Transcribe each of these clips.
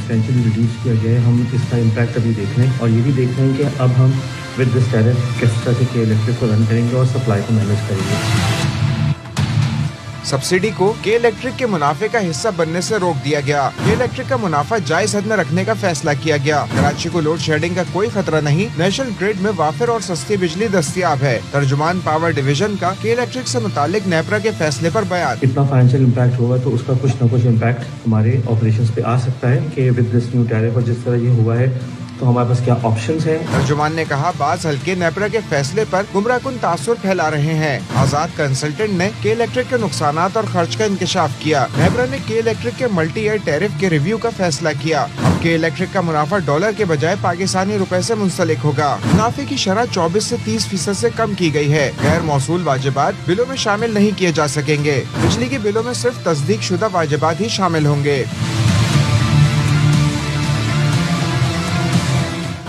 Substantially reduce किया गया है। हम इसका इम्पैक्ट अभी देख रहे हैं और ये भी देख रहे हैं कि अब हम विद दिस टैरिफ किस तरह से के इलेक्ट्रिक को रन करेंगे और सप्लाई को मैनेज करेंगे। सब्सिडी को के इलेक्ट्रिक के मुनाफे का हिस्सा बनने से रोक दिया गया। के इलेक्ट्रिक का मुनाफा जायज हद में रखने का फैसला किया गया। कराची को लोड शेडिंग का कोई खतरा नहीं। नेशनल ग्रिड में वाफिर और सस्ती बिजली दस्तियाब है। तर्जुमान पावर डिवीजन का के इलेक्ट्रिक से मुतालिक नेपरा के फैसले पर बयान। इतना फाइनेंशियल इम्पैक्ट होगा तो उसका कुछ न कुछ इम्पैक्ट हमारे ऑपरेशंस पे आ सकता है कि विद दिस न्यू टैरिफ और जिस तरह ये हुआ है तो हमारे पास क्या ऑप्शंस हैं। तर्जुमान ने कहा बाज हल्के नेपरा के फैसले पर गुमराहकुन तासुर फैला रहे हैं। आजाद कंसल्टेंट ने के इलेक्ट्रिक के नुकसानात और खर्च का इंकशाफ किया। नेपरा ने के इलेक्ट्रिक के मल्टी ईयर टैरिफ के रिव्यू का फैसला किया। अब के इलेक्ट्रिक का मुनाफा डॉलर के बजाय पाकिस्तानी रुपए से मुंसलिक होगा। मुनाफे की शरह 24 से 30% से कम की गई है। गैर मौसूल वाजिबात बिलों में शामिल नहीं किए जा सकेंगे। बिजली के बिलों में सिर्फ तस्दीक शुदा वाजिबात ही शामिल होंगे।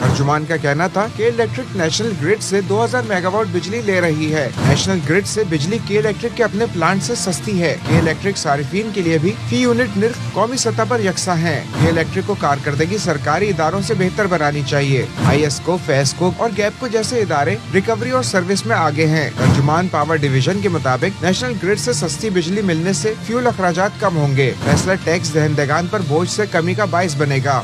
तर्जुमान का कहना था कि इलेक्ट्रिक नेशनल ग्रिड से 2000 मेगावाट बिजली ले रही है। नेशनल ग्रिड से बिजली के इलेक्ट्रिक के अपने प्लांट से सस्ती है। के इलेक्ट्रिक सारिफीन के लिए भी फी यूनिट निर्ख कौमी सतह पर यकसा है। के इलेक्ट्रिक को कारकर्दगी सरकारी इदारों से बेहतर बनानी चाहिए। ISCO, FESCO और गैपको जैसे इदारे रिकवरी और सर्विस में आगे हैं। तर्जुमान पावर डिवीजन के मुताबिक नेशनल ग्रिड से सस्ती बिजली मिलने से फ्यूल अखराजात कम होंगे। फैसला टैक्स दहंदगान पर बोझ से कमी का बाइस बनेगा।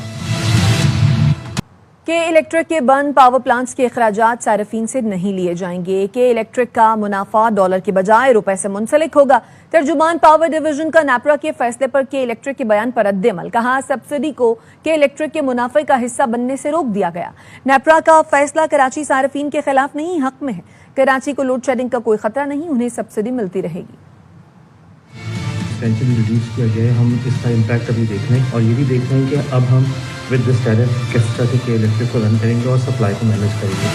के इलेक्ट्रिक के बंद पावर प्लांट्स के अखराजात सार्फिन से नहीं लिए जाएंगे। के इलेक्ट्रिक का मुनाफा डॉलर के बजाय रुपए से मुंसलिक होगा। तर्जुमान पावर डिवीजन का नेपरा के फैसले पर के इलेक्ट्रिक के बयान पर रद्द-ए-अमल। कहा सब्सिडी को के इलेक्ट्रिक के मुनाफे का हिस्सा बनने से रोक दिया गया। नेपरा का फैसला कराची सार्फिन के खिलाफ नहीं, हक में है। कराची को लोड शेडिंग का कोई खतरा नहीं, उन्हें सब्सिडी मिलती रहेगी। सब्सटेंशियली रिड्यूस किया गया है। हम इसका इम्पैक्ट अभी देख रहे हैं और ये भी देख रहे हैं कि अब हम विद दिस टैरिफ किस तरह से के इलेक्ट्रिक को रन करेंगे और सप्लाई को मैनेज करेंगे।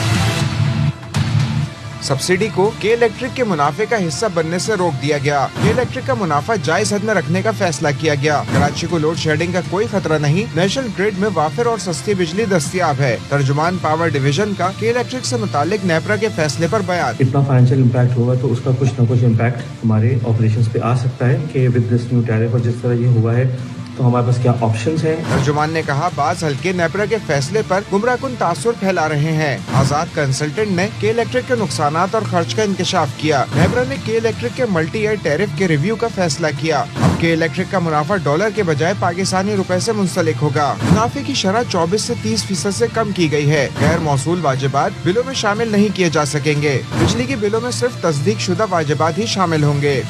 सब्सिडी को के इलेक्ट्रिक के मुनाफे का हिस्सा बनने से रोक दिया गया। के इलेक्ट्रिक का मुनाफा जायज हद में रखने का फैसला किया गया। कराची को लोड शेडिंग का कोई खतरा नहीं। नेशनल ग्रिड में वाफिर और सस्ती बिजली दस्तियाब है। तर्जुमान पावर डिवीजन का के इलेक्ट्रिक से मुतालिक नेपरा के फैसले पर बयान। इतना फाइनेंशियल इम्पैक्ट होगा तो उसका कुछ न कुछ इम्पैक्ट हमारे ऑपरेशंस पे आ सकता है कि विद दिस न्यू टैरिफ और जिस तरह ये हुआ है तो हमारे पास क्या ऑप्शंस हैं। तर्जुमान ने कहा बाज हल्के नेपरा के फैसले पर गुमराहकुन तासुर फैला रहे हैं। आजाद कंसल्टेंट ने के इलेक्ट्रिक के नुकसानात और खर्च का इंकशाफ किया। नेपरा ने के इलेक्ट्रिक के मल्टी ईयर टैरिफ के रिव्यू का फैसला किया। अब के इलेक्ट्रिक का मुनाफा डॉलर के बजाय पाकिस्तानी रुपए से मुंसलिक होगा। मुनाफे की शरह 24 से 30% से कम की गई है। गैर मौसूल वाजिबात बिलों में शामिल नहीं किए जा सकेंगे। बिजली के बिलों में सिर्फ तस्दीक शुदा वाजिबात ही शामिल होंगे।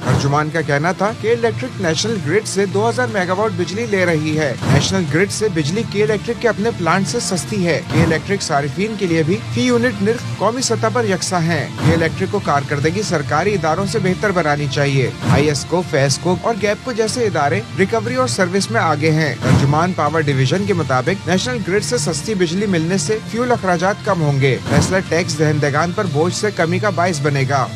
तर्जुमान का कहना था कि इलेक्ट्रिक नेशनल ग्रिड से 2000 मेगावाट बिजली ले रही है। नेशनल ग्रिड से बिजली के इलेक्ट्रिक के अपने प्लांट से सस्ती है। के इलेक्ट्रिक सारिफीन के लिए भी फी यूनिट निर्ख कौमी सतह पर यकसा है। के इलेक्ट्रिक को कारकर्दगी सरकारी इदारों से बेहतर बनानी चाहिए। ISCO, FESCO और गैपको जैसे इदारे रिकवरी और सर्विस में आगे हैं। तर्जुमान पावर डिवीजन के मुताबिक नेशनल ग्रिड से सस्ती बिजली मिलने से फ्यूल अखराजात कम होंगे। फैसला टैक्स दहंदगान पर बोझ से कमी का बाइस बनेगा।